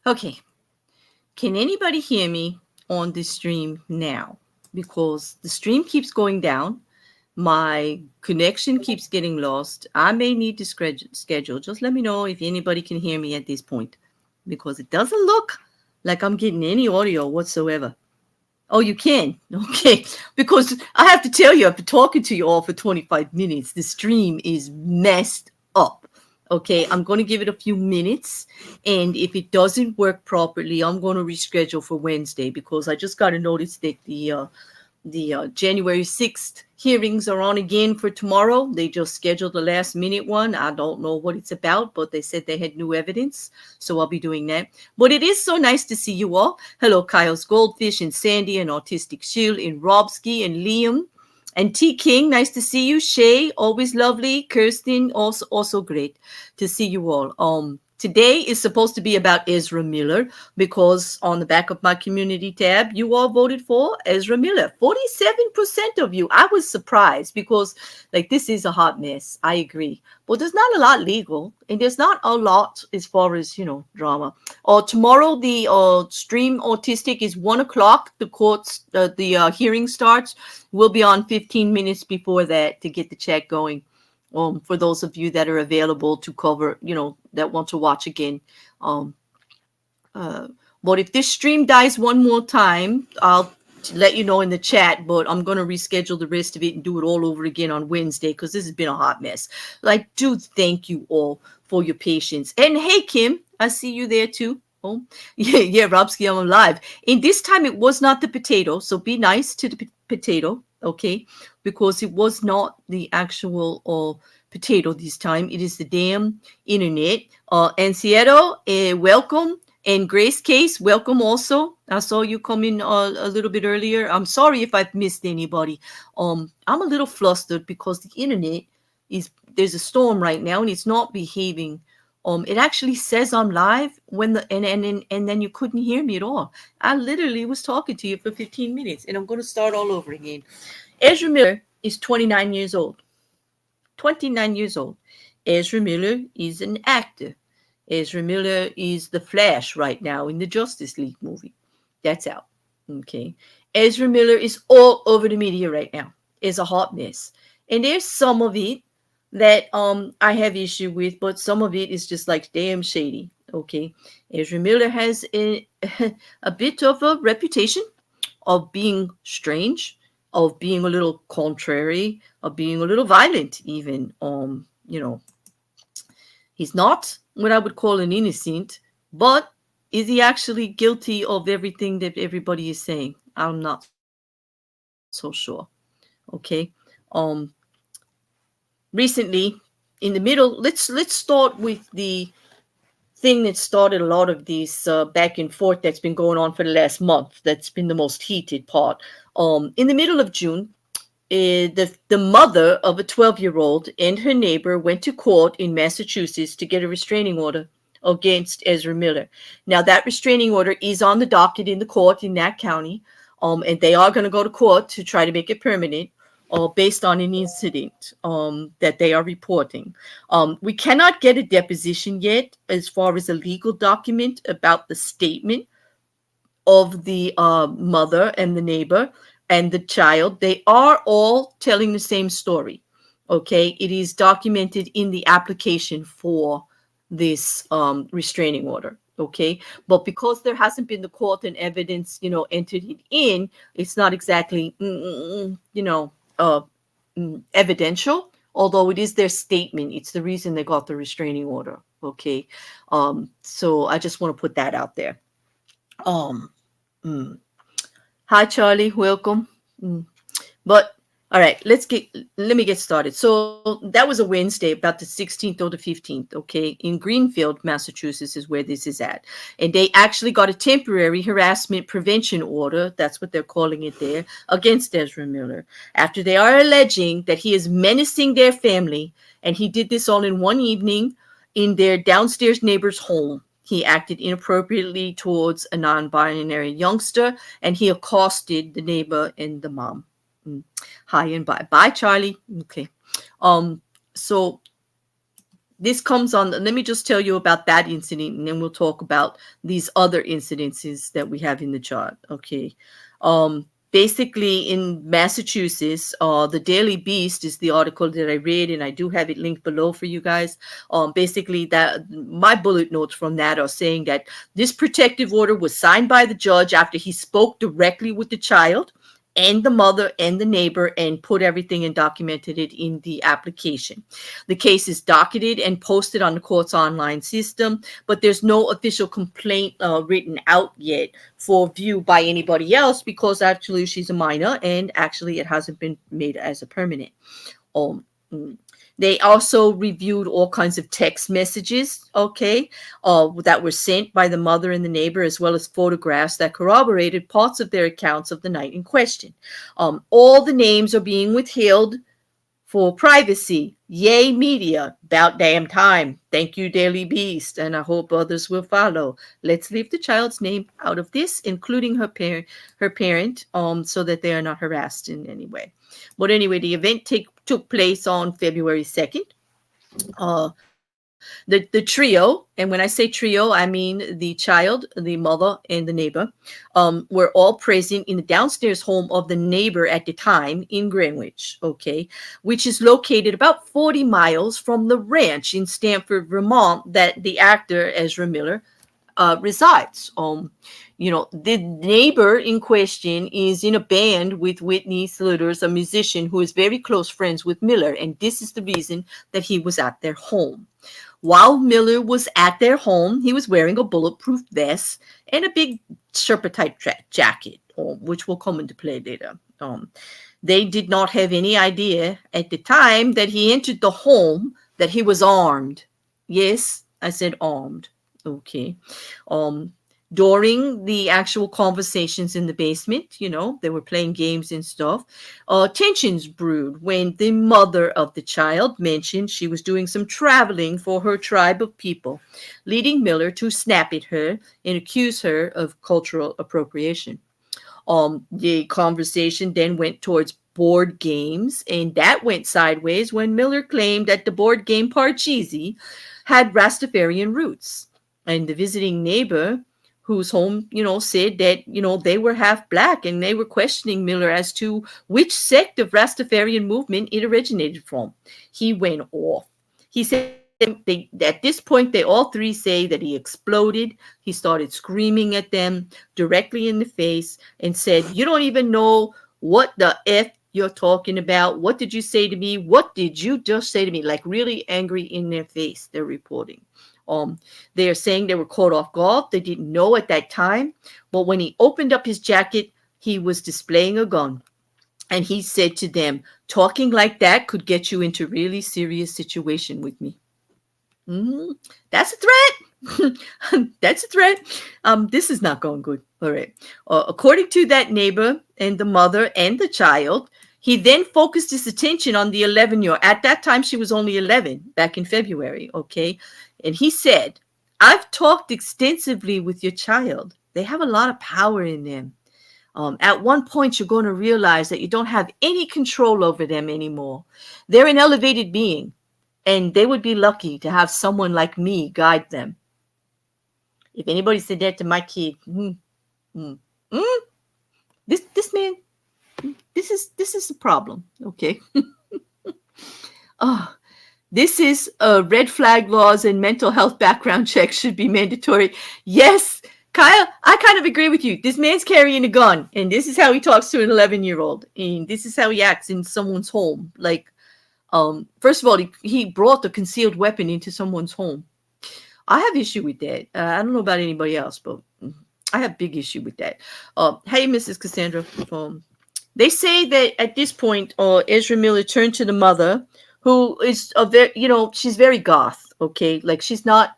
Okay. Can anybody hear me on the stream now? Because the stream keeps going down. My connection keeps getting lost. I may need to schedule. Just let me know if anybody can hear me at this point, because it doesn't look like I'm getting any audio whatsoever. Oh, you can? Okay. Because I have to tell you, I've been talking to you all for 25 minutes. The stream is messed up. Okay. I'm going to give it a few minutes. And if it doesn't work properly, I'm going to reschedule for Wednesday, because I just got a notice that the January 6th hearings are on again for tomorrow. They just scheduled the last minute one. I don't know what it's about, but they said they had new evidence. So I'll be doing that. But it is so nice to see you all. Hello, Kyle's Goldfish and Sandy and Autistic Shield and Robski and Liam and T King. Nice to see you. Shay, always lovely. Kirsten, also great to see you all. Today is supposed to be about Ezra Miller, because on the back of my community tab, you all voted for Ezra Miller. 47% of you. I was surprised, because this is a hot mess. I agree. But there's not a lot legal, and there's not a lot as far as, drama. Tomorrow, the stream Autistic is 1:00. The hearing starts. We'll be on 15 minutes before that to get the chat going. For those of you that are available to cover, that want to watch again. But if this stream dies one more time, I'll let you know in the chat, but I'm going to reschedule the rest of it and do it all over again on Wednesday, because this has been a hot mess. Do thank you all for your patience. And hey, Kim, I see you there too. Oh, yeah, Robski, I'm alive. And this time it was not the potato, so be nice to the potato, okay? Because it was not the actual potato this time. It is the damn internet. Ancieto, welcome. And Grace Case, welcome also. I saw you come in a little bit earlier. I'm sorry if I've missed anybody. I'm a little flustered because the internet there's a storm right now and it's not behaving. It actually says I'm live and then you couldn't hear me at all. I literally was talking to you for 15 minutes, and I'm going to start all over again. Ezra Miller is 29 years old. 29 years old. Ezra Miller is an actor. Ezra Miller is the Flash right now in the Justice League movie. That's out. Okay. Ezra Miller is all over the media right now. It's a hot mess. And there's some of it that I have issue with, but some of it is just damn shady. Okay. Ezra Miller has a bit of a reputation of being strange, of being a little contrary, of being a little violent even. He's not what I would call an innocent, but is he actually guilty of everything that everybody is saying? I'm not so sure. Okay. Recently, in the middle, let's start with the thing that started a lot of these back and forth that's been going on for the last month. That's been the most heated part. In the middle of June, the mother of a 12-year-old and her neighbor went to court in Massachusetts to get a restraining order against Ezra Miller. Now, that restraining order is on the docket in the court in that county, and they are going to go to court to try to make it permanent, based on an incident that they are reporting. We cannot get a deposition yet as far as a legal document about the statement of the mother and the neighbor and the child. They are all telling the same story. Okay, it is documented in the application for this restraining order. Okay, but because there hasn't been the court and evidence, entered it in, it's not exactly, evidential. Although it is their statement, it's the reason they got the restraining order. Okay, so I just want to put that out there. Hi, Charlie. Welcome. But all right, let me get started. So that was a Wednesday, about the 16th or the 15th, okay? In Greenfield, Massachusetts is where this is at. And they actually got a temporary harassment prevention order, that's what they're calling it there, against Ezra Miller, after they are alleging that he is menacing their family, and he did this all in one evening in their downstairs neighbor's home. He acted inappropriately towards a non-binary youngster, and he accosted the neighbor and the mom. Hi and bye. Bye, Charlie. Okay. So this comes on. Let me just tell you about that incident, and then we'll talk about these other incidences that we have in the chart. Okay. Basically, in Massachusetts, the Daily Beast is the article that I read, and I do have it linked below for you guys. Basically, that my bullet notes from that are saying that this protective order was signed by the judge after he spoke directly with the child and the mother and the neighbor and put everything and documented it in the application. The case is docketed and posted on the court's online system, but there's no official complaint written out yet for view by anybody else because actually she's a minor and actually it hasn't been made as a permanent. Um, They also reviewed all kinds of text messages, okay, that were sent by the mother and the neighbor, as well as photographs that corroborated parts of their accounts of the night in question. All the names are being withheld for privacy. Yay, media. About damn time. Thank you, Daily Beast, and I hope others will follow. Let's leave the child's name out of this, including her parent, so that they are not harassed in any way. But anyway, the event took place on February 2nd. The trio, and when I say trio, I mean the child, the mother, and the neighbor, were all present in the downstairs home of the neighbor at the time in Greenwich, okay, which is located about 40 miles from the ranch in Stamford, Vermont, that the actor Ezra Miller resides. The neighbor in question is in a band with Whitney Sliders, a musician who is very close friends with Miller, and this is the reason that he was at their home. While Miller was at their home, he was wearing a bulletproof vest and a big Sherpa-type jacket, which will come into play later. They did not have any idea at the time that he entered the home that he was armed. Yes, I said armed. Okay. During the actual conversations in the basement, they were playing games and stuff. Tensions brewed when the mother of the child mentioned she was doing some traveling for her tribe of people, leading Miller to snap at her and accuse her of cultural appropriation. The conversation then went towards board games, and that went sideways when Miller claimed that the board game Parcheesi had Rastafarian roots. And the visiting neighbor whose home, said that, they were half black, and they were questioning Miller as to which sect of Rastafarian movement it originated from. He went off. He said at this point, they all three say that he exploded. He started screaming at them directly in the face and said, "You don't even know what the F you're talking about. What did you say to me? What did you just say to me?" Like really angry in their face, they're reporting. They are saying they were caught off guard. They didn't know at that time. But when he opened up his jacket, he was displaying a gun. And he said to them, "Talking like that could get you into really serious situation with me." Mm-hmm. That's a threat. That's a threat. This is not going good. All right. According to that neighbor and the mother and the child, he then focused his attention on the 11-year-old. At that time, she was only 11 back in February. Okay. And he said, "I've talked extensively with your child. They have a lot of power in them. At one point, you're going to realize that you don't have any control over them anymore. They're an elevated being, and they would be lucky to have someone like me guide them." If anybody said that to my kid, this man, this is a problem. Okay. Oh. This is red flag laws and mental health background checks should be mandatory. Yes, Kyle, I kind of agree with you. This man's carrying a gun, and this is how he talks to an 11-year-old, and this is how he acts in someone's home. Like, first of all, he brought a concealed weapon into someone's home. I have issue with that. I don't know about anybody else, but I have big issue with that. Hey, Mrs. Cassandra. They say that at this point, Ezra Miller turned to the mother, who is a very, she's very goth. Okay, like she's not,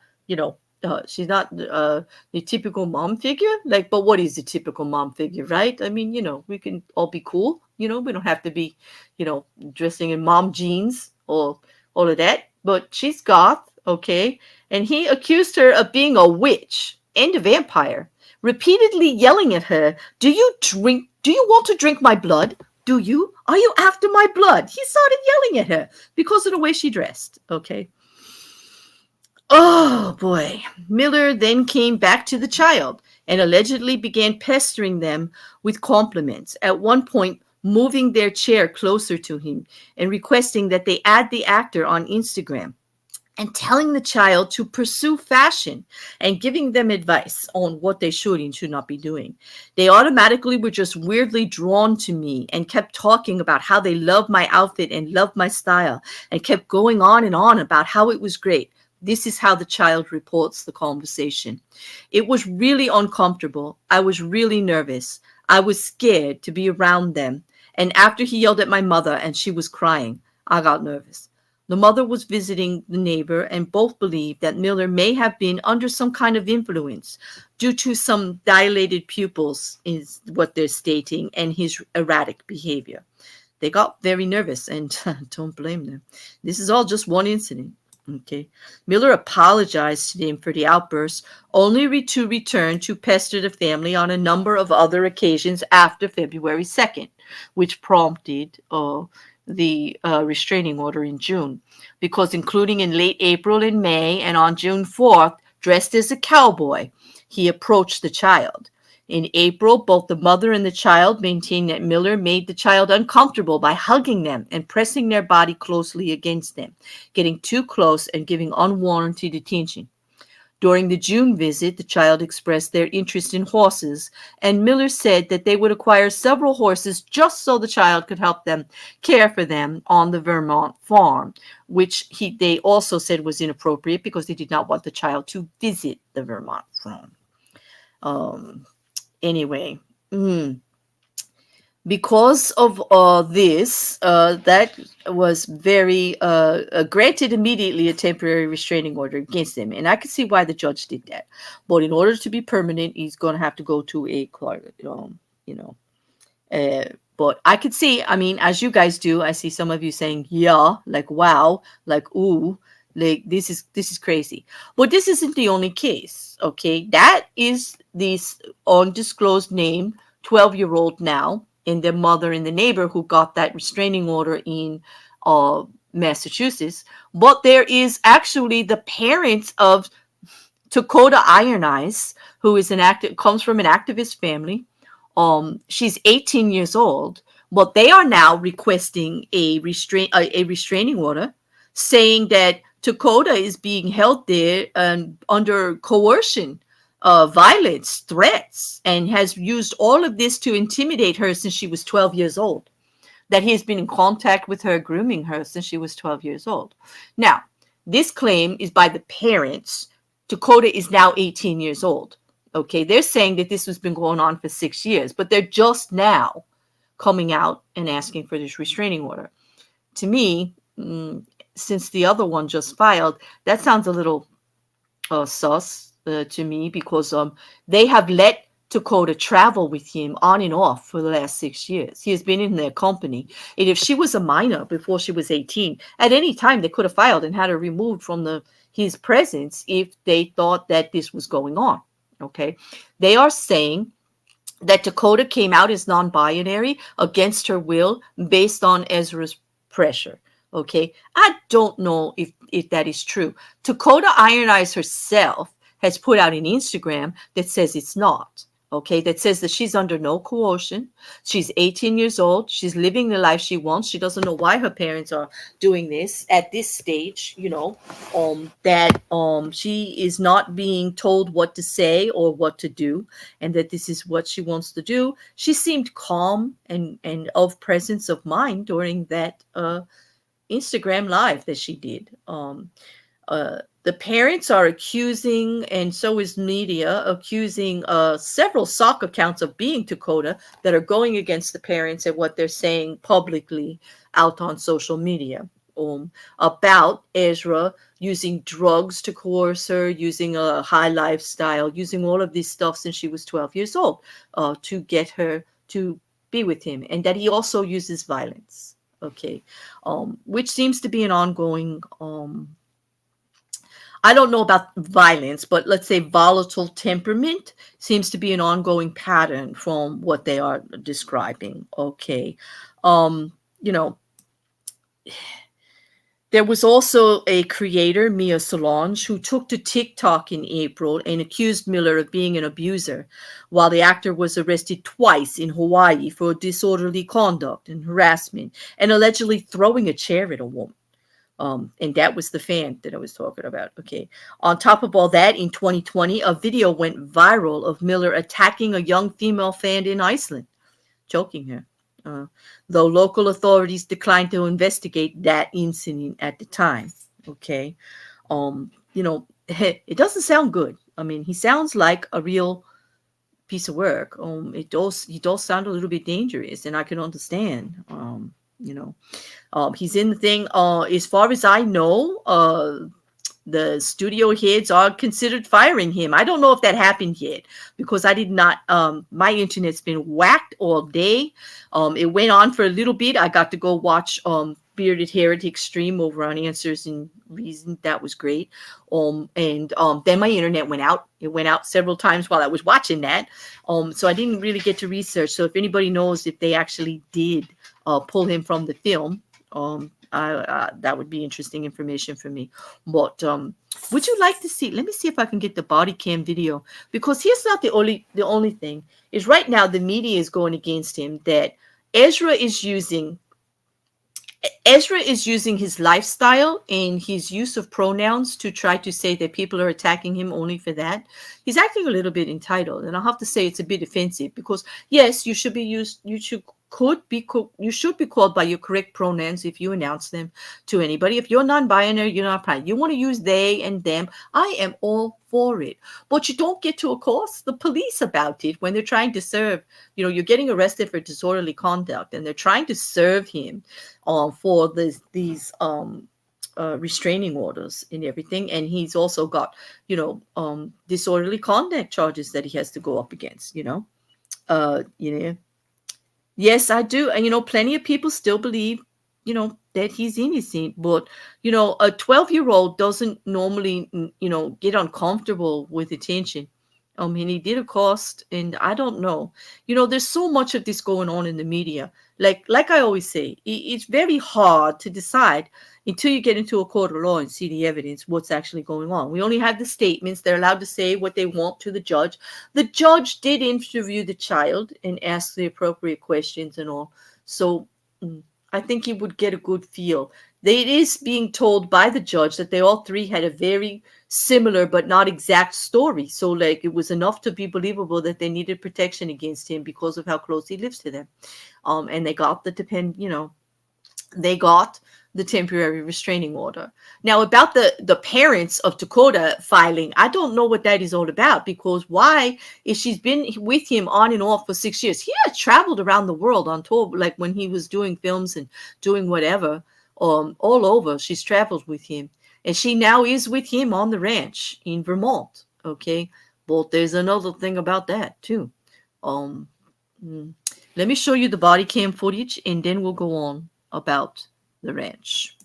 she's not the typical mom figure. Like, but what is the typical mom figure, right? I mean, we can all be cool. We don't have to be, dressing in mom jeans or all of that. But she's goth. Okay, and he accused her of being a witch and a vampire, repeatedly yelling at her, "Do you want to drink my blood? Do you? Are you after my blood?" He started yelling at her because of the way she dressed. Okay. Oh boy. Miller then came back to the child and allegedly began pestering them with compliments, at one point moving their chair closer to him and requesting that they add the actor on Instagram, and telling the child to pursue fashion and giving them advice on what they should and should not be doing. They automatically were just weirdly drawn to me and kept talking about how they loved my outfit and loved my style and kept going on and on about how it was great. This is how the child reports the conversation. It was really uncomfortable. I was really nervous. I was scared to be around them. And after he yelled at my mother and she was crying, I got nervous. The mother was visiting the neighbor, and both believed that Miller may have been under some kind of influence due to some dilated pupils, is what they're stating, and his erratic behavior. They got very nervous, and don't blame them. This is all just one incident. Okay. Miller apologized to them for the outburst, only to return to pester the family on a number of other occasions after February 2nd, which prompted the restraining order in June. Because including in late April and May, and on June 4th, dressed as a cowboy, he approached the child. In April, both the mother and the child maintained that Miller made the child uncomfortable by hugging them and pressing their body closely against them, getting too close and giving unwarranted attention. During the June visit, the child expressed their interest in horses, and Miller said that they would acquire several horses just so the child could help them care for them on the Vermont farm, which they also said was inappropriate because they did not want the child to visit the Vermont farm. Um, anyway, because of this, that was very granted immediately a temporary restraining order against him, and I can see why the judge did that. But in order to be permanent, he's going to have to go to a court, you know. But I could see, I mean, as you guys do, I see some of you saying, yeah, like wow, like ooh, like this is crazy. But this isn't the only case, okay? That is this undisclosed name, 12-year-old now, and their mother and the neighbor who got that restraining order in Massachusetts. But there is actually the parents of Tokata Iron Eyes, who is comes from an activist family. She's 18 years old, but they are now requesting a restraining order, saying that Tokata is being held there under coercion, violence, threats, and has used all of this to intimidate her since she was 12 years old. That he has been in contact with her, grooming her since she was 12 years old. Now, this claim is by the parents. Tokata is now 18 years old. Okay, they're saying that this has been going on for 6 years, but they're just now coming out and asking for this restraining order. To me, since the other one just filed, that sounds a little sus to me, because they have let Tokata travel with him on and off for the last 6 years. He has been in their company. And if she was a minor before she was 18, at any time they could have filed and had her removed from his presence if they thought that this was going on. Okay. They are saying that Tokata came out as non-binary against her will based on Ezra's pressure. Okay. I don't know if that is true. Tokata Iron Eyes herself has put out an Instagram that says it's not. Okay, that says that she's under no coercion. She's 18 years old. She's living the life she wants. She doesn't know why her parents are doing this at this stage, that she is not being told what to say or what to do, and that this is what she wants to do. She seemed calm and of presence of mind during that Instagram live that she did. The parents are accusing, and so is media, accusing several soccer accounts of being Tokata that are going against the parents and what they're saying publicly out on social media about Ezra using drugs to coerce her, using a high lifestyle, using all of this stuff since she was 12 years old to get her to be with him, and that he also uses violence. Okay, which seems to be an ongoing I don't know about violence, but let's say volatile temperament seems to be an ongoing pattern from what they are describing. Okay. You know, There was also a creator, Mia Solange, who took to TikTok in April and accused Miller of being an abuser, while the actor was arrested twice in Hawaii for disorderly conduct and harassment and allegedly throwing a chair at a woman. And that was the fan that I was talking about. Okay. On top of all that, in 2020, a video went viral of Miller attacking a young female fan in Iceland, choking her. Uh, though local authorities declined to investigate that incident at the time. Okay. It doesn't sound good. I mean, he sounds like a real piece of work. He does sound a little bit dangerous, and I can understand. You know, he's in the thing. As far as I know, the studio heads are considered firing him. I don't know if that happened yet because I did not. My internet's been whacked all day. It went on for a little bit. I got to go watch Bearded Heretic stream over on Answers and Reason. That was great. And then my internet went out. It went out several times while I was watching that. So I didn't really get to research. So if anybody knows if they actually did pull him from the film, that would be interesting information for me. But would you like to see? Let me see if I can get the body cam video, because here's not the only thing is right now the media is going against him that Ezra is using his lifestyle and his use of pronouns to try to say that people are attacking him only for that. He's acting a little bit entitled, and I have to say it's a bit offensive because yes, you should be called by your correct pronouns if you announce them to anybody. If you're non-binary, you're not prime. You want to use they and them. I am all for it, but you don't get to accost the police about it when they're trying to serve. You're getting arrested for disorderly conduct, and they're trying to serve him for these restraining orders and everything. And he's also got disorderly conduct charges that he has to go up against. Yes, I do. And, plenty of people still believe, that he's innocent. But, a 12-year-old doesn't normally, get uncomfortable with attention. And he did accost, and I don't know. There's so much of this going on in the media. Like I always say, it's very hard to decide until you get into a court of law and see the evidence, what's actually going on. We only have the statements. They're allowed to say what they want to the judge. The judge did interview the child and ask the appropriate questions and all. So I think he would get a good feel. It is being told by the judge that they all three had a very similar but not exact story. So it was enough to be believable that they needed protection against him because of how close he lives to them. And they got the temporary restraining order. Now, about the parents of Tokata filing, I don't know what that is all about, because why, if she's been with him on and off for 6 years, he had traveled around the world on tour, like when he was doing films and doing whatever, all over. She's traveled with him, and she now is with him on the ranch in Vermont. Okay, but there's another thing about that too. Let me show you the body cam footage, and then we'll go on about the ranch.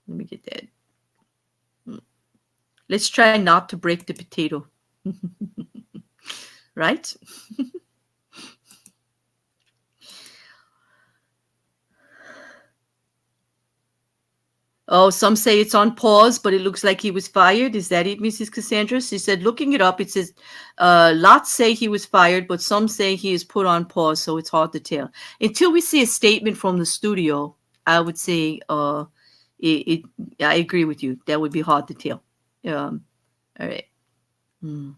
Let me get that. Let's try not to break the potato. Right? Oh, some say it's on pause, but it looks like he was fired. Is that it, Mrs. Cassandra? She said, looking it up, it says, lots say he was fired, but some say he is put on pause, so it's hard to tell. Until we see a statement from the studio, I would say I agree with you. That would be hard to tell. All right. And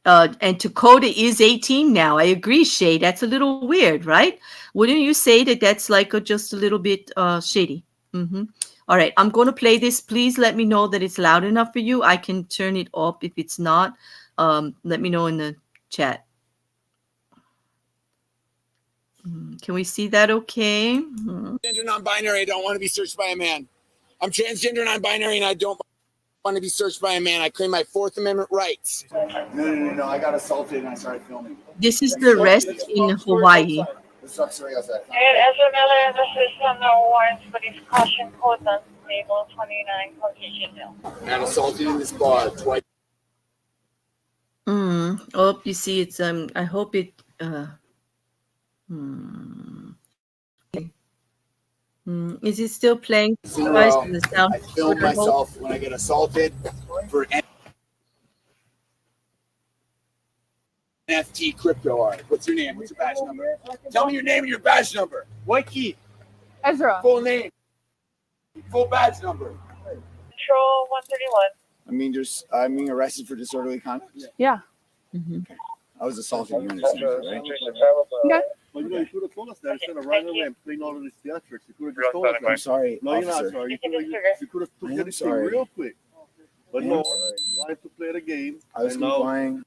Tokata is 18 now. I agree, Shay. That's a little weird, right? Wouldn't you say that that's just a little bit shady? Mm-hmm. All right, I'm going to play this. Please let me know that it's loud enough for you. I can turn it up if it's not. Let me know in the chat. Can we see that okay? Transgender, non-binary, I don't want to be searched by a man. I'm transgender, non-binary, and I don't want to be searched by a man. I claim my Fourth Amendment rights. No. I got assaulted and I started filming. This is the arrest in Hawaii. What's up, sir? How's that? And Ezra Miller, this is on the warrants for these caution codes on table 29, Caucasian Hill. Got assaulted in this bar twice. Oh, you see, it's I hope it. Is it still playing? In a Guys, row. the sound I film good, I hope? myself when I get assaulted for NFT crypto art. What's your name? What's your badge number? Tell me your name and your badge number. White key. Ezra. Full name. Full badge number. Control 131. I'm being arrested for disorderly conduct. Yeah. I was assaulted. You understand that, right? Okay. Well, you could have told us that instead of running away and playing all of these theatrics. You could have just told us I'm that. sorry, No, you're not officer. sorry. You You could have took I am anything sorry. real quick. But I am no, sorry. you wanted to play the game. I was and now- complying.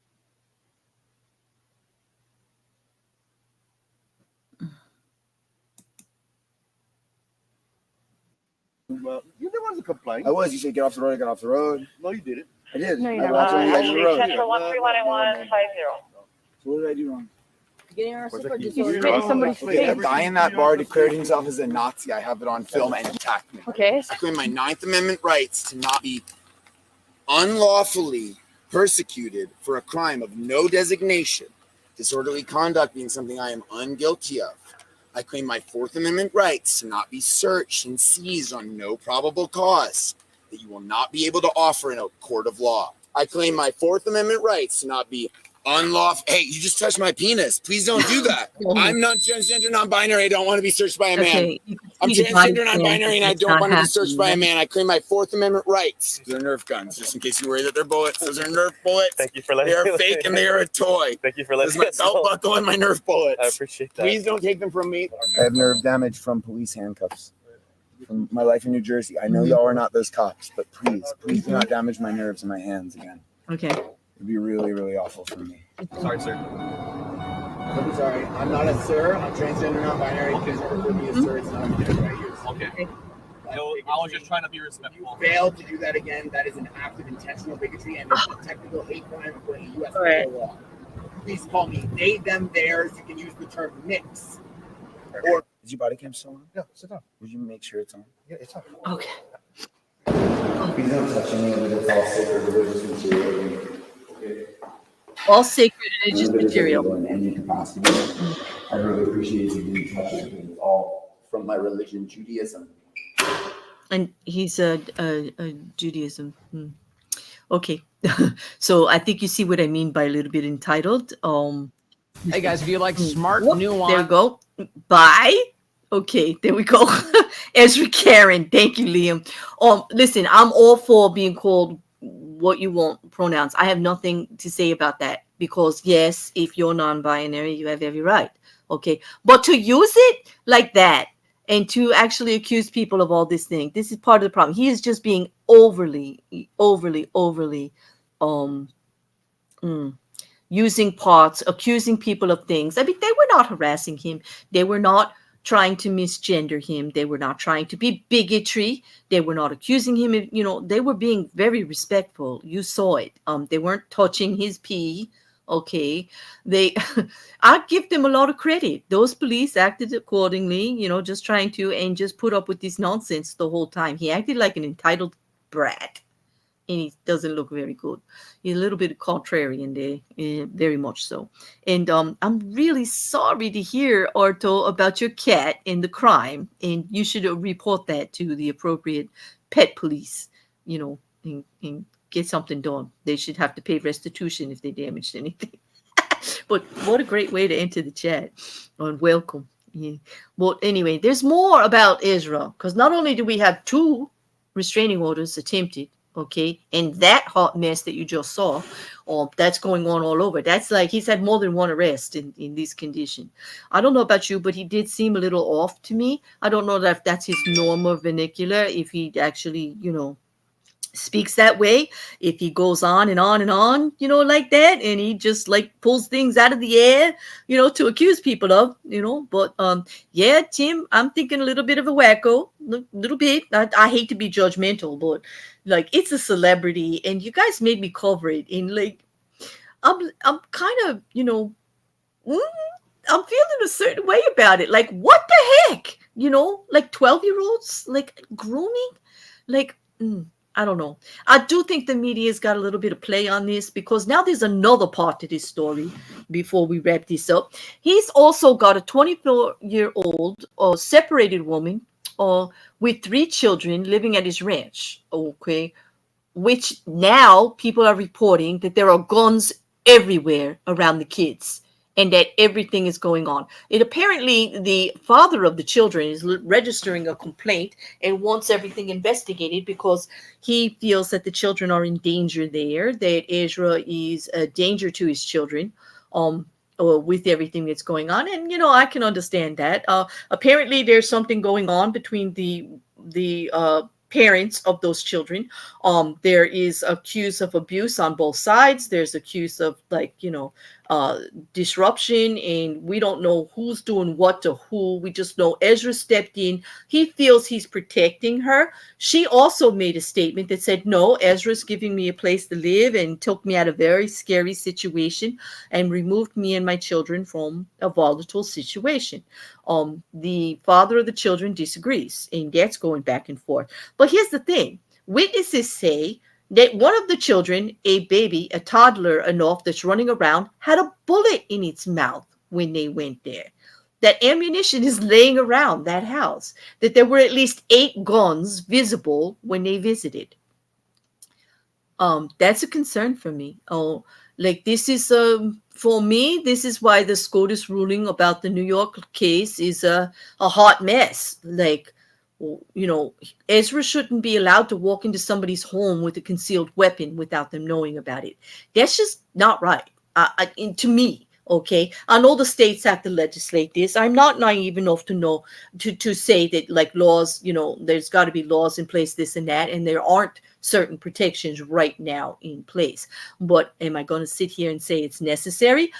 Well, you didn't want to comply. I was. You said get off the road. I got off the road. No, you didn't. I did. No, you I never. walked on the edge of the Actually, road. Central 131 So what did I do wrong? Getting arrested for You disorderly spit in conduct. somebody's Okay, a face. guy in that bar declared himself as a Nazi. I have it on film and he attacked me. Okay. I claim my Ninth Amendment rights to not be unlawfully persecuted for a crime of no designation, disorderly conduct being something I am unguilty of. I claim my Fourth Amendment rights to not be searched and seized on no probable cause that you will not be able to offer in a court of law. I claim my Fourth Amendment rights to not be unlawful. Hey, you just touched my penis. Please don't do that. I'm not transgender, non-binary. I don't want to be searched by a man. Okay. you can I'm see the body transgender, non-binary, and I it's don't not want to be happening, searched by a right? man. I claim my Fourth Amendment rights. Those are Nerf guns, just in case you worry that they're bullets. Those are Nerf bullets. Thank you for letting They me are fake and they are a toy. Thank you for This letting is me my belt know. buckle and my Nerf bullets. I appreciate that. Please don't take them from me. I have nerve damage from police handcuffs. From my life in New Jersey. I know y'all are not those cops, but please do not damage my nerves and my hands again. Okay. It'd be really, really awful for me. Sorry, sir. I'm sorry. I'm not a sir. I'm transgender, non-binary. Please don't refer me as sir. It's not a minute right here. Okay. No, I was just trying to be respectful. Failed to do that again. That is an act of intentional bigotry and it's a technical hate crime according to U.S. Right. federal law. Please call me they, them, theirs. You can use the term mix. Or is your body cam still on? Yeah, sit down. Would you make sure it's on? Yeah, it's on. Okay. Please don't touch any of it. It's all sacred religious material. Okay. All sacred religious material. In any capacity. I really appreciate you didn't touch it because it's all from my religion, Judaism. And he's a Judaism. Okay. So I think you see what I mean by a little bit entitled. Hey guys, if you like smart, Whoop, there we nuanced, go. Bye. Okay, there we go. Ezra Karen. Thank you, Liam. Listen, I'm all for being called what you want pronouns. I have nothing to say about that because yes, if you're non-binary, you have every right. Okay. But to use it like that and to actually accuse people of all this thing, this is part of the problem. He is just being overly using parts, accusing people of things. I mean, they were not harassing him. They were not trying to misgender him. They were not trying to be bigotry. They were not accusing him of, they were being very respectful. You saw it. They weren't touching his pee. Okay. I give them a lot of credit. Those police acted accordingly, just trying to, and just put up with this nonsense the whole time. He acted like an entitled brat. And he doesn't look very good. He's a little bit contrarian there, very much so. And I'm really sorry to hear, Arto, about your cat and the crime. And you should report that to the appropriate pet police, and get something done. They should have to pay restitution if they damaged anything. But what a great way to enter the chat. And welcome. Yeah. Well, anyway, there's more about Ezra, because not only do we have 2 restraining orders attempted, okay, and that hot mess that you just saw, that's going on all over. That's like he's had more than one arrest in this condition. I don't know about you, but he did seem a little off to me. I don't know if that's his normal vernacular, if he actually, speaks that way, if he goes on and on and on, like that, and he just like pulls things out of the air, to accuse people of, but yeah, Tim, I'm thinking a little bit of a wacko, little bit. I hate to be judgmental, but like it's a celebrity and you guys made me cover it, and like I'm kind of, I'm feeling a certain way about it. Like what the heck, like 12-year-olds, like grooming, like I don't know. I do think the media's got a little bit of play on this, because now there's another part to this story before we wrap this up. He's also got a 24-year-old separated woman with 3 children living at his ranch. Okay, which now people are reporting that there are guns everywhere around the kids and that everything is going on. It apparently the father of the children is registering a complaint and wants everything investigated because he feels that the children are in danger there, that Ezra is a danger to his children. With everything that's going on, and I can understand that. Apparently there's something going on between the parents of those children. There is accused of abuse on both sides. There's accused of uh, disruption, and we don't know who's doing what to who. We just know Ezra stepped in. He feels he's protecting her. She also made a statement that said, no, Ezra's giving me a place to live and took me out of a very scary situation and removed me and my children from a volatile situation. The father of the children disagrees, and that's going back and forth. But here's the thing. Witnesses say that one of the children, a baby, a toddler enough that's running around, had a bullet in its mouth when they went there. That ammunition is laying around that house. That there were at least 8 guns visible when they visited. That's a concern for me. This is for me, this is why the SCOTUS ruling about the New York case is a hot mess. Ezra shouldn't be allowed to walk into somebody's home with a concealed weapon without them knowing about it. That's just not right. To me. Okay, I know the states have to legislate this. I'm not naive enough to know to say that laws, there's got to be laws in place, this and that, and there aren't certain protections right now in place. But am I going to sit here and say it's necessary?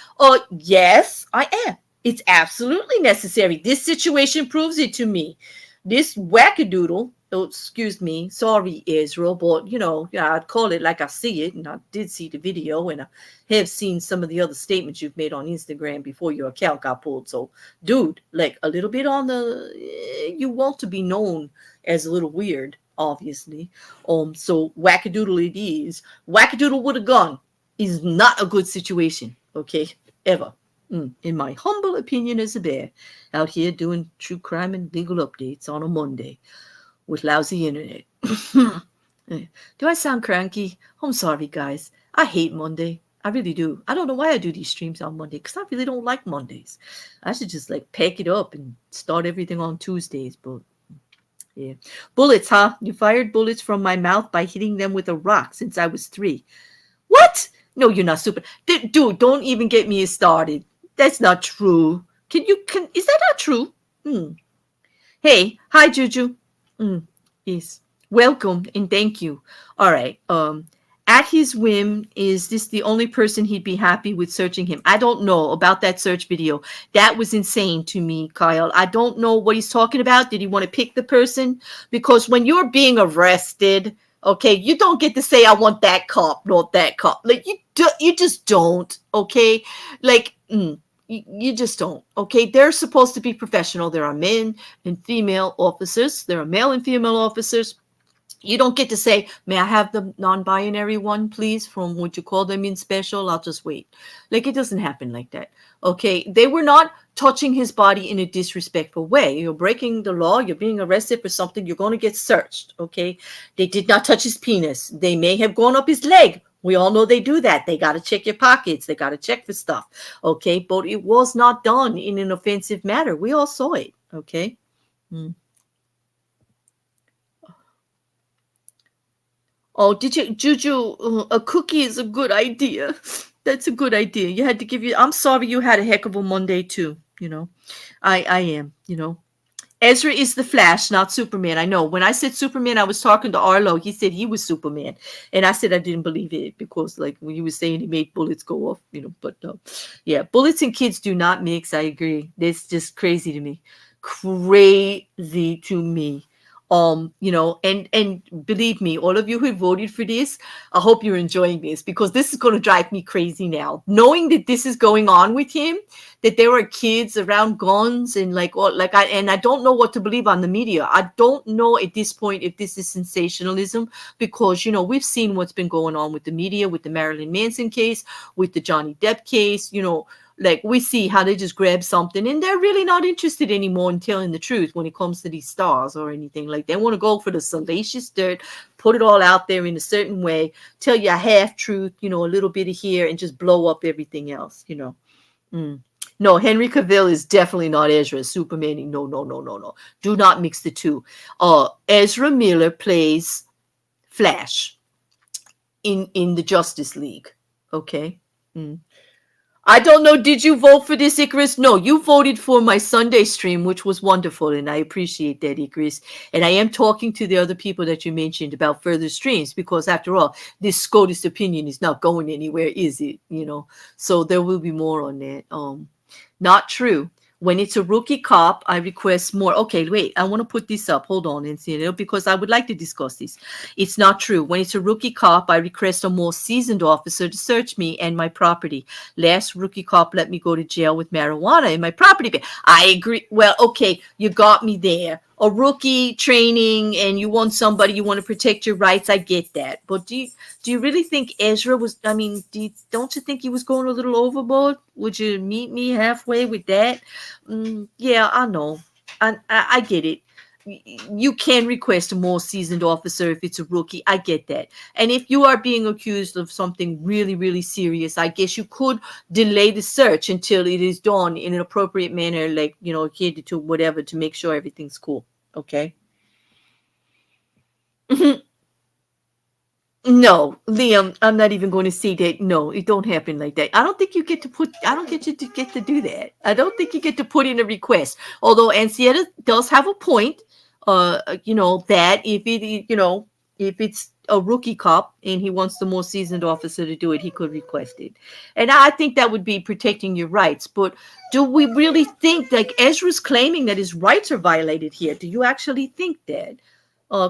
Yes, I am. It's absolutely necessary. This situation proves it to me. This wackadoodle, excuse me, sorry, Ezra, but I'd call it like I see it, and I did see the video, and I have seen some of the other statements you've made on Instagram before your account got pulled. So, dude, a little bit on you want to be known as a little weird, obviously. So wackadoodle it is. Wackadoodle with a gun is not a good situation, okay, ever. In my humble opinion as a bear, out here doing true crime and legal updates on a Monday with lousy internet. Do I sound cranky? I'm sorry, guys. I hate Monday. I really do. I don't know why I do these streams on Monday, because I really don't like Mondays. I should just pack it up and start everything on Tuesdays, but yeah. Bullets, huh? You fired bullets from my mouth by hitting them with a rock since I was 3. What? No, you're not stupid. Dude, don't even get me started. That's not true. Is that not true? Hey, hi, Juju. Yes. Welcome and thank you. All right. At his whim, is this the only person he'd be happy with searching him? I don't know about that search video. That was insane to me, Kyle. I don't know what he's talking about. Did he want to pick the person? Because when you're being arrested, okay, you don't get to say, I want that cop, not that cop. You just don't, okay? You just don't, okay? They're supposed to be professional. There are men and female officers. There are male and female officers. You don't get to say, may I have the non-binary one, please? From what you call them in special? I'll just wait. It doesn't happen like that, okay? They were not touching his body in a disrespectful way. You're breaking the law. You're being arrested for something. You're going to get searched, okay? They did not touch his penis. They may have gone up his leg. We all know they do that. They got to check your pockets. They got to check for stuff, okay? But it was not done in an offensive manner. We all saw it, okay? Oh, did you, Juju, a cookie is a good idea. That's a good idea. You had to I'm sorry you had a heck of a Monday too, I am, Ezra is the Flash, not Superman. I know. When I said Superman, I was talking to Arlo. He said he was Superman. And I said I didn't believe it because, when he was saying he made bullets go off, But, yeah, bullets and kids do not mix. I agree. That's just crazy to me. Crazy to me. And believe me, all of you who voted for this, I hope you're enjoying this, because this is going to drive me crazy now. Knowing that this is going on with him, that there are kids around guns and I don't know what to believe on the media. I don't know at this point if this is sensationalism, because, we've seen what's been going on with the media, with the Marilyn Manson case, with the Johnny Depp case, Like we see how they just grab something and they're really not interested anymore in telling the truth when it comes to these stars or anything. Like they want to go for the salacious dirt, put it all out there in a certain way, tell you a half truth, a little bit of here and just blow up everything else, No, Henry Cavill is definitely not Ezra. Superman. No, no, no, no, no. Do not mix the two. Ezra Miller plays Flash in the Justice League. Okay. I don't know. Did you vote for this, Icarus? No, you voted for my Sunday stream, which was wonderful, and I appreciate that, Icarus. And I am talking to the other people that you mentioned about further streams because, after all, this SCOTUS opinion is not going anywhere, is it? So there will be more on that. Not true. When it's a rookie cop, I request more. Okay, wait, I want to put this up. Hold on, and because I would like to discuss this. It's not true. When it's a rookie cop, I request a more seasoned officer to search me and my property. Last rookie cop let me go to jail with marijuana in my property. I agree. Well, okay, you got me there. A rookie training and you want somebody, you want to protect your rights. I get that. But do you really think Ezra was, don't you think he was going a little overboard? Would you meet me halfway with that? Yeah, I know. I get it. You can request a more seasoned officer if it's a rookie. I get that. And if you are being accused of something really, really serious, I guess you could delay the search until it is done in an appropriate manner, like, adhered to whatever to make sure everything's cool. Okay. No, Liam, I'm not even going to say that. No, it don't happen like that. I don't think you get to do that. I don't think you get to put in a request. Although Ancietta does have a point, that if it's a rookie cop and he wants the more seasoned officer to do it, he could request it. And I think that would be protecting your rights. But do we really think, like Ezra's claiming that his rights are violated here? Do you actually think that?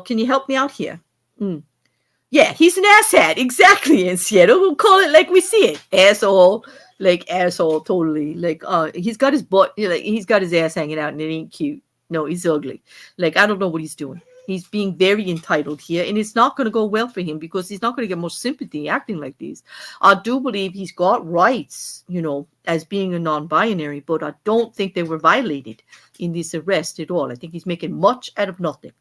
Can you help me out here? Yeah, he's an asshat. Exactly. And Seattle, we'll call it like we see it. Asshole. Like asshole, totally. Like he's got his butt, he's got his ass hanging out and it ain't cute. No, he's ugly. Like, I don't know what he's doing. He's being very entitled here, and it's not going to go well for him because he's not going to get much sympathy acting like this. I do believe he's got rights, as being a non-binary, but I don't think they were violated in this arrest at all. I think he's making much out of nothing.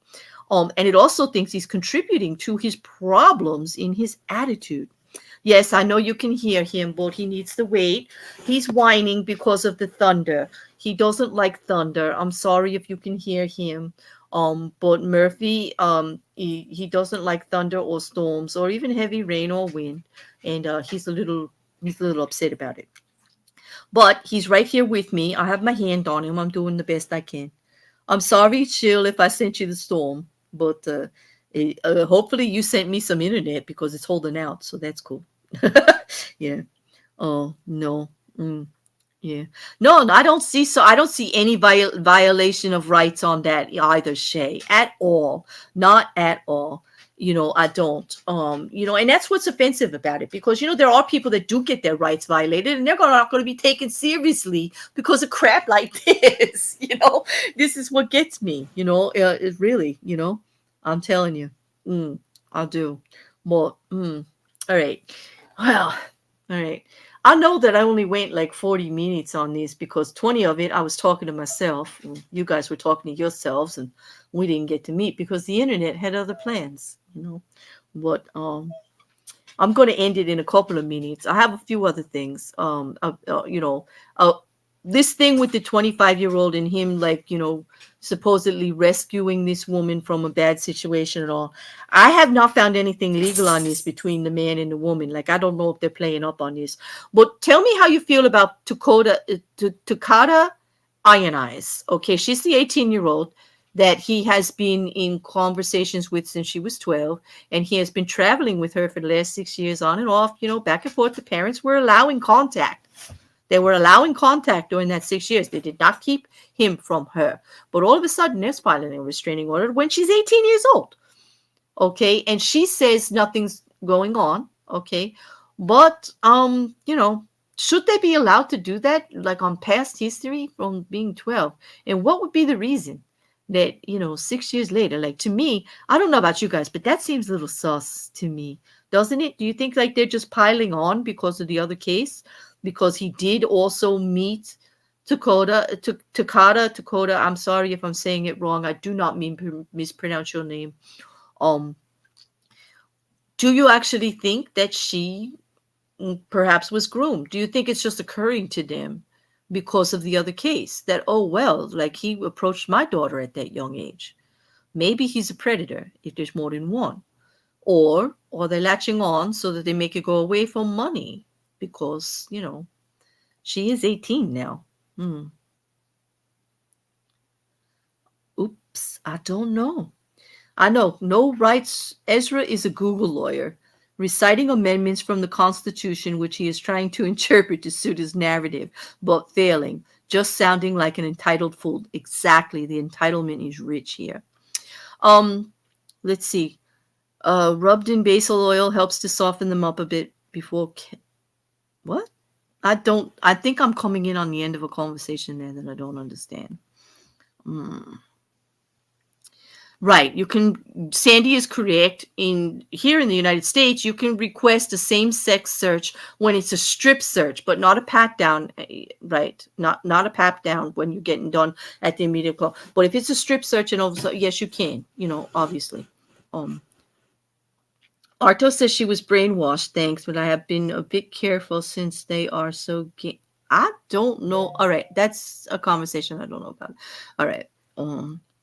And it also thinks he's contributing to his problems in his attitude. Yes, I know you can hear him, but he needs to wait. He's whining because of the thunder. He doesn't like thunder. I'm sorry if you can hear him. But Murphy, he doesn't like thunder or storms or even heavy rain or wind. And he's a little upset about it. But he's right here with me. I have my hand on him. I'm doing the best I can. I'm sorry, Chill, if I sent you the storm. But hopefully you sent me some internet because it's holding out. So that's cool. Yeah. Oh, no. Yeah. No, I don't see. So I don't see any violation of rights on that either, Shay, at all. Not at all. I don't. And that's what's offensive about it because, there are people that do get their rights violated and they're not going to be taken seriously because of crap like this. This is what gets me, it really, I'm telling you. I do. Well, all right. Well, all right. I know that I only went like 40 minutes on this because 20 of it I was talking to myself. And you guys were talking to yourselves, and we didn't get to meet because the internet had other plans, But I'm going to end it in a couple of minutes. I have a few other things. This thing with the 25-year-old and him, supposedly rescuing this woman from a bad situation and all. I have not found anything legal on this between the man and the woman. I don't know if they're playing up on this. But tell me how you feel about Tokata Ionized. Okay, she's the 18-year-old that he has been in conversations with since she was 12, and he has been traveling with her for the last 6 years on and off, back and forth. The parents were allowing contact. They were allowing contact during that 6 years. They did not keep him from her. But all of a sudden, they're filing a restraining order when she's 18 years old. Okay, and she says nothing's going on. Okay, but should they be allowed to do that, on past history from being 12? And what would be the reason that 6 years later? To me, I don't know about you guys, but that seems a little sus to me, doesn't it? Do you think they're just piling on because of the other case? because he did also meet Tokata. I'm sorry if I'm saying it wrong. I do not mean to mispronounce your name. Do you actually think that she perhaps was groomed? Do you think it's just occurring to them because of the other case that, oh, well, like he approached my daughter at that young age? Maybe he's a predator if there's more than one. Or they're latching on so that they make it go away for money because, she is 18 now. Oops, I don't know. I know, no rights. Ezra is a Google lawyer, reciting amendments from the Constitution, which he is trying to interpret to suit his narrative, but failing, just sounding like an entitled fool. Exactly, the entitlement is rich here. Let's see. Rubbed in basil oil helps to soften them up a bit before. What? I think I'm coming in on the end of a conversation there that I don't understand. Right. Sandy is correct. Here in the United States, you can request a same-sex search when it's a strip search, but not a pat down, right? Not a pat down when you're getting done at the immediate call. But if it's a strip search and all of a sudden, yes, you can, obviously. Arto says she was brainwashed, thanks, but I have been a bit careful since they are so I don't know. All right, that's a conversation I don't know about. All right.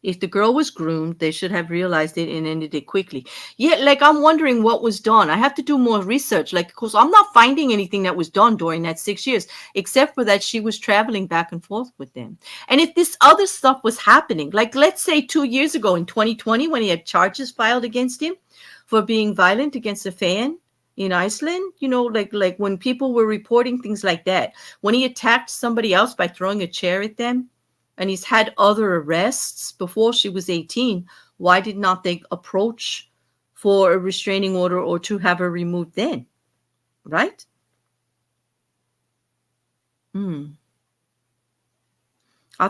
If the girl was groomed, they should have realized it and ended it quickly. Yeah, like I'm wondering what was done. I have to do more research. Like, of course, I'm not finding anything that was done during that 6 years, except for that she was traveling back and forth with them. And if this other stuff was happening, like let's say 2 years ago in 2020, when he had charges filed against him for being violent against a fan in Iceland, like when people were reporting things like that, when he attacked somebody else by throwing a chair at them, and he's had other arrests before she was 18, why did not they approach for a restraining order or to have her removed then? Right? I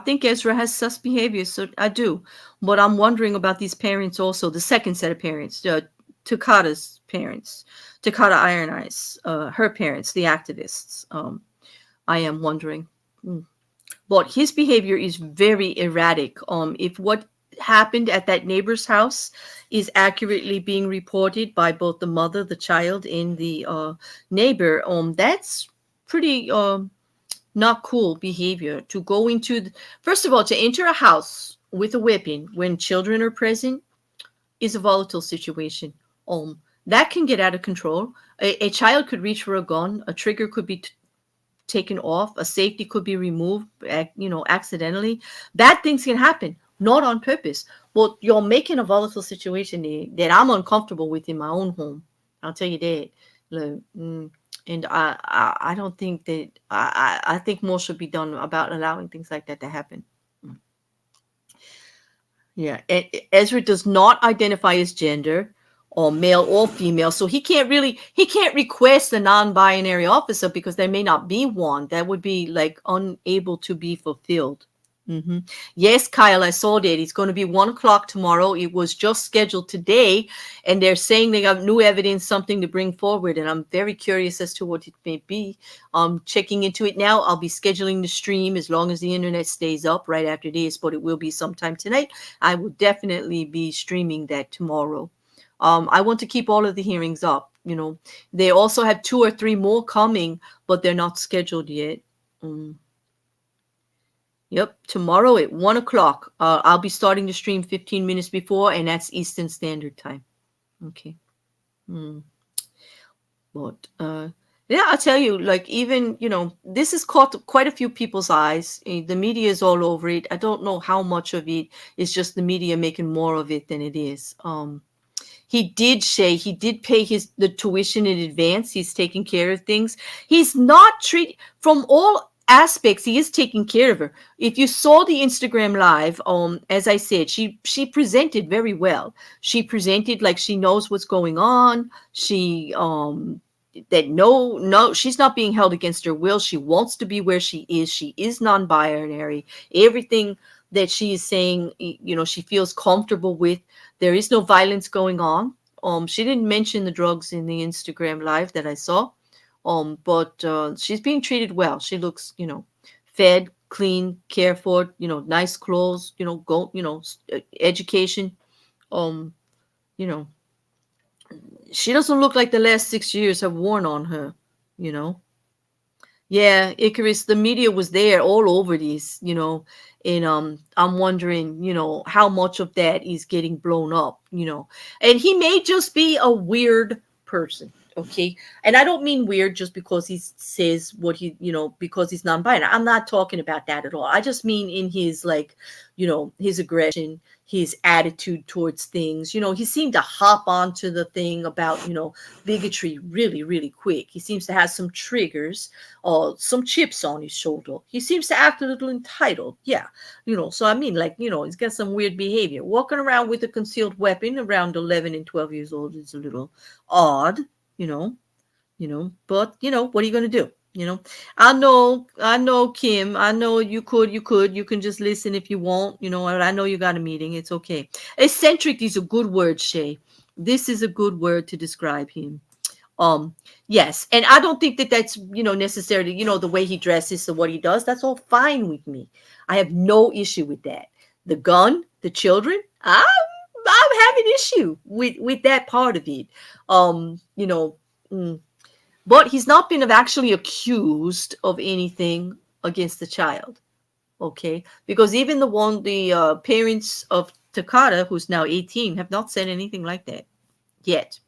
think Ezra has sus behavior, so I do. But I'm wondering about these parents also, the second set of parents, Tokata's parents, Tokata Iron Eyes, her parents, the activists. I am wondering. But his behavior is very erratic. If what happened at that neighbor's house is accurately being reported by both the mother, the child, and the neighbor, that's pretty not cool behavior. To go into, first of all, to enter a house with a weapon when children are present is a volatile situation. That can get out of control. A child could reach for a gun. A trigger could be taken off, a safety could be removed, accidentally. Bad things can happen, not on purpose. But you're making a volatile situation that I'm uncomfortable with in my own home. I'll tell you that. And I don't think that, I think more should be done about allowing things like that to happen. Yeah. Ezra does not identify his gender, or male or female, so he can't request a non-binary officer because there may not be one. That would be like unable to be fulfilled. Yes, Kyle, I saw that. It's going to be 1:00 tomorrow. It was just scheduled today, and they're saying they have new evidence, something to bring forward, and I'm very curious as to what it may be. Checking into it now. I'll be scheduling the stream as long as the internet stays up right after this, but it will be sometime tonight. I will definitely be streaming that tomorrow. I want to keep all of the hearings up. They also have 2 or 3 more coming, but they're not scheduled yet. Yep, tomorrow at 1:00. I'll be starting the stream 15 minutes before, and that's Eastern Standard Time. Okay. But yeah, I'll tell you, like, even this has caught quite a few people's eyes. The media is all over it. I don't know how much of it is just the media making more of it than it is. He did say he did pay the tuition in advance. He's taking care of things. He's not treating, from all aspects, he is taking care of her. If you saw the Instagram live, as I said, she presented very well. She presented like she knows what's going on. She that no, she's not being held against her will. She wants to be where she is. She is non-binary. Everything that she is saying, she feels comfortable with. There is no violence going on. She didn't mention the drugs in the Instagram live that I saw. But she's being treated well. She looks, fed, clean, cared for, nice clothes, education. Um, you know, she doesn't look like the last 6 years have worn on her, you know. Yeah, Icarus, the media was there all over these, and I'm wondering, how much of that is getting blown up, And he may just be a weird person, okay? And I don't mean weird just because he says what he, because he's non-binary. I'm not talking about that at all. I just mean in his his aggression, his attitude towards things. He seemed to hop onto the thing about, bigotry really, really quick. He seems to have some triggers or some chips on his shoulder. He seems to act a little entitled. Yeah. So I mean, he's got some weird behavior. Walking around with a concealed weapon around 11 and 12 years old is a little odd, but what are you going to do? I know, Kim, I know you can just listen if you want, and I know you got a meeting. It's okay. Eccentric is a good word, Shay. This is a good word to describe him. Yes, and I don't think that that's necessarily the way he dresses or what he does. That's all fine with me. I have no issue with that. The gun, the children, I'm having issue with that part of it. But he's not been actually accused of anything against the child. Okay, because even the parents of Tokata, who's now 18, have not said anything like that yet.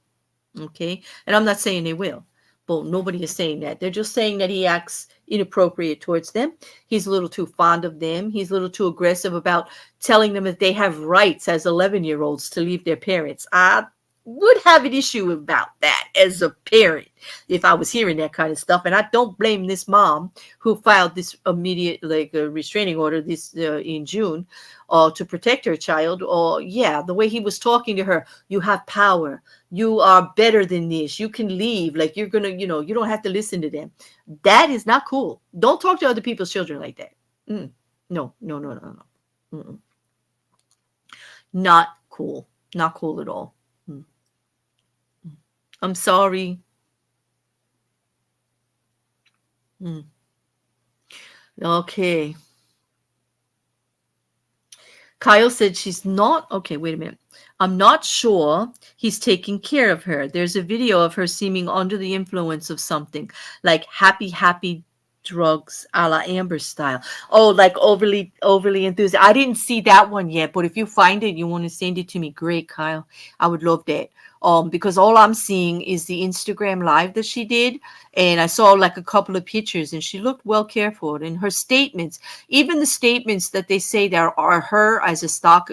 Okay, and I'm not saying they will, but nobody is saying that. They're just saying that he acts inappropriate towards them. He's a little too fond of them. He's a little too aggressive about telling them that they have rights as 11-year-olds to leave their parents. I would have an issue about that as a parent if I was hearing that kind of stuff. And I don't blame this mom who filed this immediate restraining order this in June to protect her child. Or the way he was talking to her, you have power. You are better than this. You can leave. Like you're going to, you don't have to listen to them. That is not cool. Don't talk to other people's children like that. No. Mm-mm. Not cool. Not cool at all. I'm sorry. Okay. Kyle said she's not. Okay, wait a minute. I'm not sure he's taking care of her. There's a video of her seeming under the influence of something like happy drugs a la Amber style. Oh, like overly enthusiastic. I didn't see that one yet, but if you find it, you want to send it to me. Great, Kyle. I would love that. Because all I'm seeing is the Instagram live that she did, and I saw like a couple of pictures, and she looked well cared for. And her statements, even the statements that they say there are her as a stock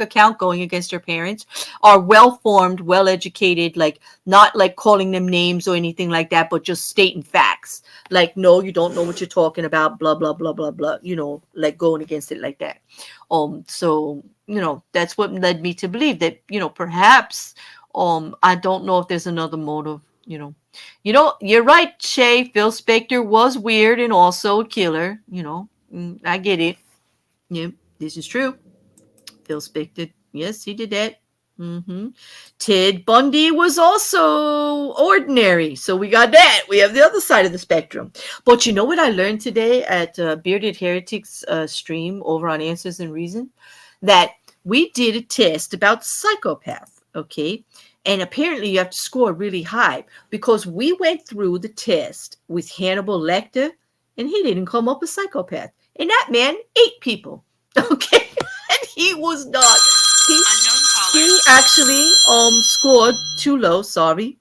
account going against her parents, are well formed, well educated, like not like calling them names or anything like that, but just stating facts. Like, no, you don't know what you're talking about, blah blah blah blah blah. Like going against it like that. So that's what led me to believe that perhaps. I don't know if there's another motive, you're right, Shay. Phil Spector was weird and also a killer, I get it. Yeah, this is true. Phil Spector, yes, he did that. Ted Bundy was also ordinary. So we got that. We have the other side of the spectrum. But you know what I learned today at Bearded Heretics stream over on Answers and Reason? That we did a test about psychopath. Okay. And apparently you have to score really high because we went through the test with Hannibal Lecter and he didn't come up a psychopath. And that man ate people. Okay. And he was not. He actually scored too low. Sorry.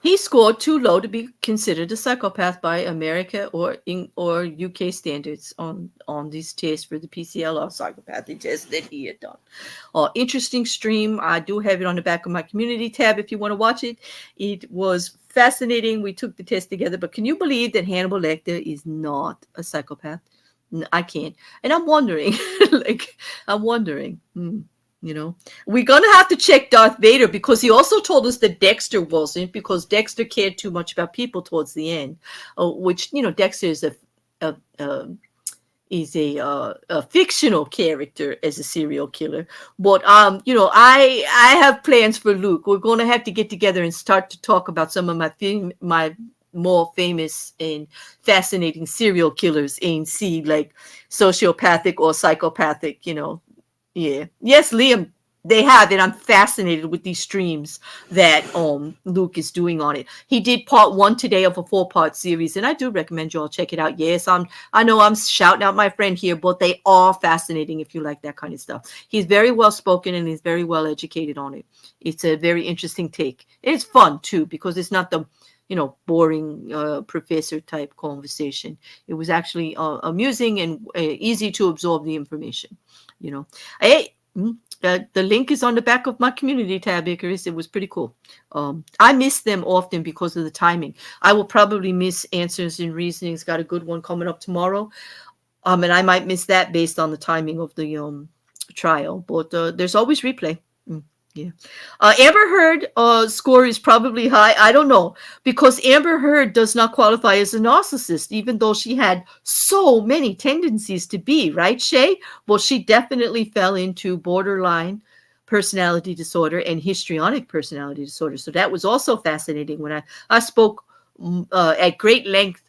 He scored too low to be considered a psychopath by America or UK standards on these tests for the PCLR psychopathy test that he had done. Interesting stream. I do have it on the back of my community tab if you want to watch it. It was fascinating. We took the test together. But can you believe that Hannibal Lecter is not a psychopath? I can't. And I'm wondering, we're going to have to check Darth Vader because he also told us that Dexter wasn't, because Dexter cared too much about people towards the end, which, Dexter is is a fictional character as a serial killer. But I have plans for Luke. We're going to have to get together and start to talk about some of my more famous and fascinating serial killers and see like sociopathic or psychopathic. Yeah. Yes, Liam, they have it. I'm fascinated with these streams that Luke is doing on it. He did part 1 today of a 4-part series, and I do recommend you all check it out. Yes, I know I'm shouting out my friend here, but they are fascinating if you like that kind of stuff. He's very well spoken and he's very well educated on it. It's a very interesting take. It's fun too because it's not the boring professor type conversation. It was actually amusing and easy to absorb the information. Hey, the link is on the back of my community tab, Icarus. It was pretty cool. I miss them often because of the timing. I will probably miss Answers and Reasonings. Got a good one coming up tomorrow. And I might miss that based on the timing of the trial. But there's always replay. Yeah. Amber Heard score is probably high. I don't know, because Amber Heard does not qualify as a narcissist, even though she had so many tendencies to be, right, Shay? Well, she definitely fell into borderline personality disorder and histrionic personality disorder. So that was also fascinating when I spoke at great length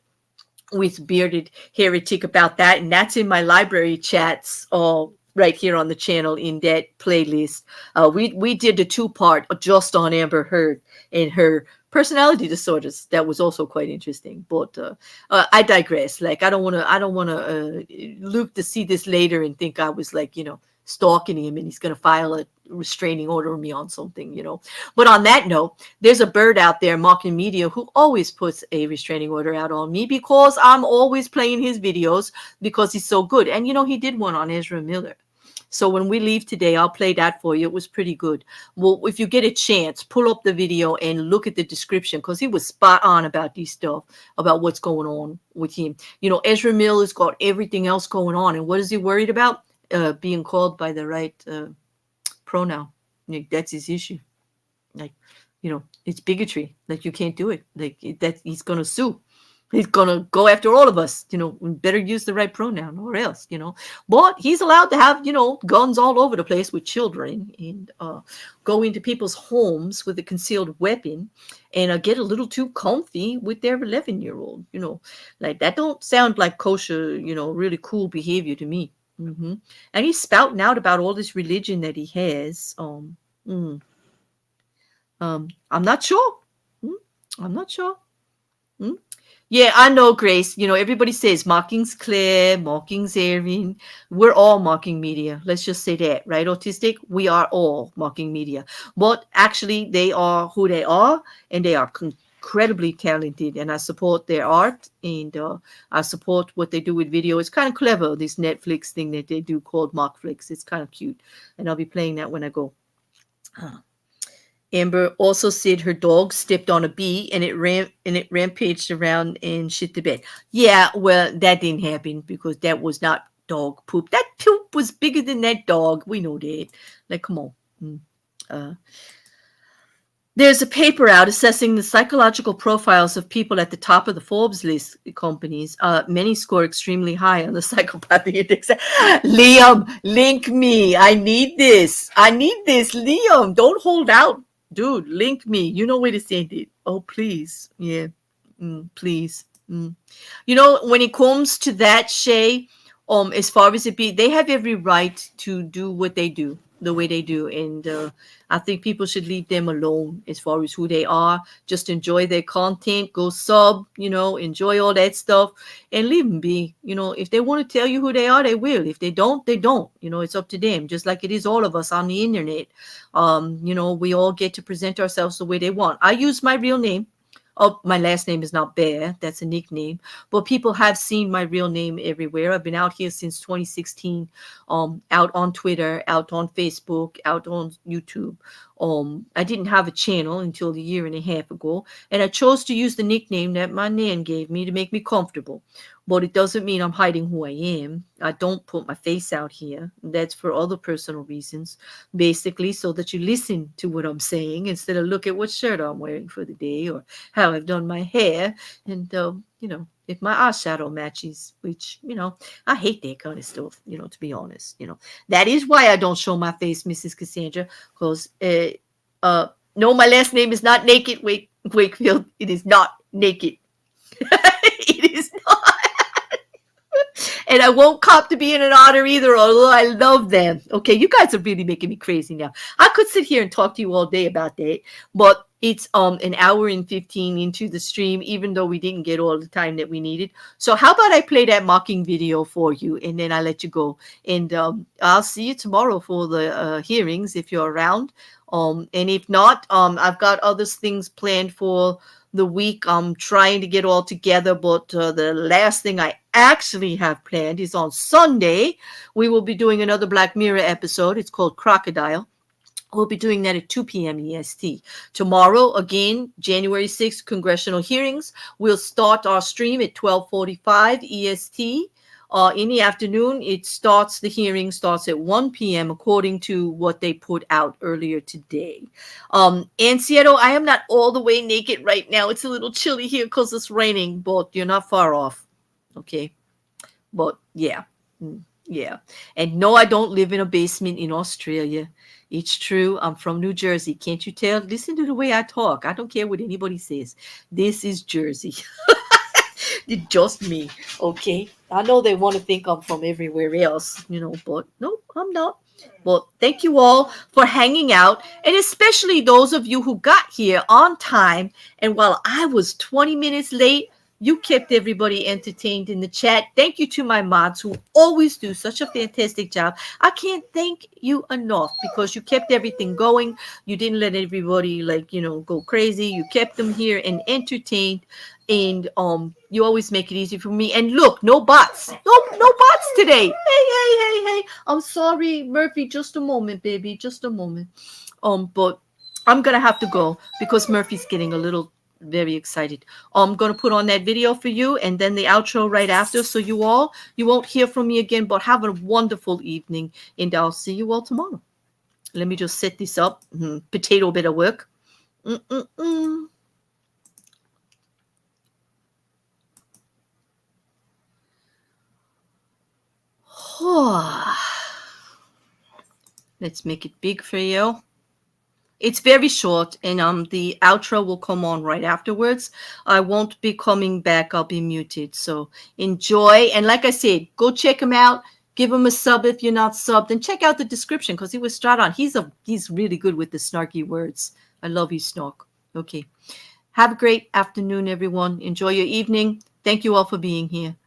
with Bearded Heretic about that, and that's in my library chats right here on the channel in that playlist. We did a 2-part just on Amber Heard and her personality disorders. That was also quite interesting. But I digress. Like I don't want to Luke to see this later and think I was like stalking him and he's going to file a restraining order on me on something. But on that note, there's a bird out there, Mocking Media, who always puts a restraining order out on me because I'm always playing his videos because he's so good. And he did one on Ezra Miller. So when we leave today, I'll play that for you. It was pretty good. Well, if you get a chance, pull up the video and look at the description because he was spot on about these stuff, about what's going on with him. Ezra Miller's got everything else going on. And what is he worried about? Being called by the right pronoun. That's his issue. Like, it's bigotry. Like, you can't do it. Like, that he's going to sue. He's going to go after all of us. We better use the right pronoun or else, But he's allowed to have, guns all over the place with children and go into people's homes with a concealed weapon and get a little too comfy with their 11-year-old, Like, that don't sound like kosher, really cool behavior to me. And he's spouting out about all this religion that he has. I'm not sure. I'm not sure. Yeah, I know, Grace. Everybody says mocking's Claire, mocking's Erin. We're all mocking media. Let's just say that, right, Autistic? We are all mocking media. But actually, they are who they are, and they are incredibly talented, and I support their art, and I support what they do with video. It's kind of clever, this Netflix thing that they do called Mockflix. It's kind of cute, and I'll be playing that when I go. Amber also said her dog stepped on a bee and it rampaged around and shit the bed. Yeah, well, that didn't happen because that was not dog poop. That poop was bigger than that dog. We know that. Like, come on. There's a paper out assessing the psychological profiles of people at the top of the Forbes list companies. Many score extremely high on the psychopathy index. Liam, link me. I need this. Liam. Don't hold out. Dude, link me. You know where to send it. Oh, please. Yeah. Please. When it comes to that, Shay, as far as they have every right to do what they do the way they do. And I think people should leave them alone as far as who they are. Just enjoy their content, go sub, enjoy all that stuff and leave them be. If they want to tell you who they are, they will. If they don't, they don't. It's up to them, just like it is all of us on the internet. We all get to present ourselves the way they want. I use my real name. Oh, my last name is not Bear. That's a nickname. But people have seen my real name everywhere. I've been out here since 2016, out on Twitter, out on Facebook, out on YouTube. I didn't have a channel until a year and a half ago. And I chose to use the nickname that my nan gave me to make me comfortable. But it doesn't mean I'm hiding who I am. I don't put my face out here. That's for other personal reasons, basically, so that you listen to what I'm saying instead of look at what shirt I'm wearing for the day or how I've done my hair. And, if my eyeshadow matches, which, I hate that kind of stuff, to be honest. That is why I don't show my face, Mrs. Cassandra, because, no, my last name is not Naked Wakefield. It is not Naked. It is not. And I won't cop to being an otter either, although I love them. Okay, you guys are really making me crazy now. I could sit here and talk to you all day about that, but it's an hour and 15 into the stream, even though we didn't get all the time that we needed. So how about I play that mocking video for you, and then I let you go. And I'll see you tomorrow for the hearings if you're around. And if not, I've got other things planned for the week. I'm trying to get all together, but the last thing I actually have planned is on Sunday. We will be doing another Black Mirror episode. It's called Crocodile. We'll be doing that at 2 p.m. EST. Tomorrow, again, January 6th, congressional hearings. We'll start our stream at 12:45 EST. In the afternoon, the hearing starts at 1 p.m. according to what they put out earlier today. And Seattle, I am not all the way naked right now. It's a little chilly here because it's raining, but you're not far off. Okay. But yeah. Yeah. And no, I don't live in a basement in Australia. It's true. I'm from New Jersey. Can't you tell? Listen to the way I talk. I don't care what anybody says. This is Jersey. It's just me. Okay. I know they want to think I'm from everywhere else, but no, I'm not. Well, thank you all for hanging out, and especially those of you who got here on time. And while I was 20 minutes late, you kept everybody entertained in the chat. Thank you to my mods who always do such a fantastic job. I can't thank you enough because you kept everything going. You didn't let everybody go crazy. You kept them here and entertained. And you always make it easy for me. And look, no bots. No bots today. Hey. I'm sorry, Murphy. Just a moment, baby. Just a moment. But I'm gonna have to go because Murphy's getting a little very excited. I'm gonna put on that video for you and then the outro right after. So you won't hear from me again, but have a wonderful evening, and I'll see you all tomorrow. Let me just set this up. Potato bit of work. Let's make it big for you. It's very short, and the outro will come on right afterwards. I won't be coming back. I'll be muted. So enjoy. And like I said, go check him out. Give him a sub if you're not subbed, and check out the description because he was straight on. He's really good with the snarky words. I love his snark. Okay. Have a great afternoon, everyone. Enjoy your evening. Thank you all for being here.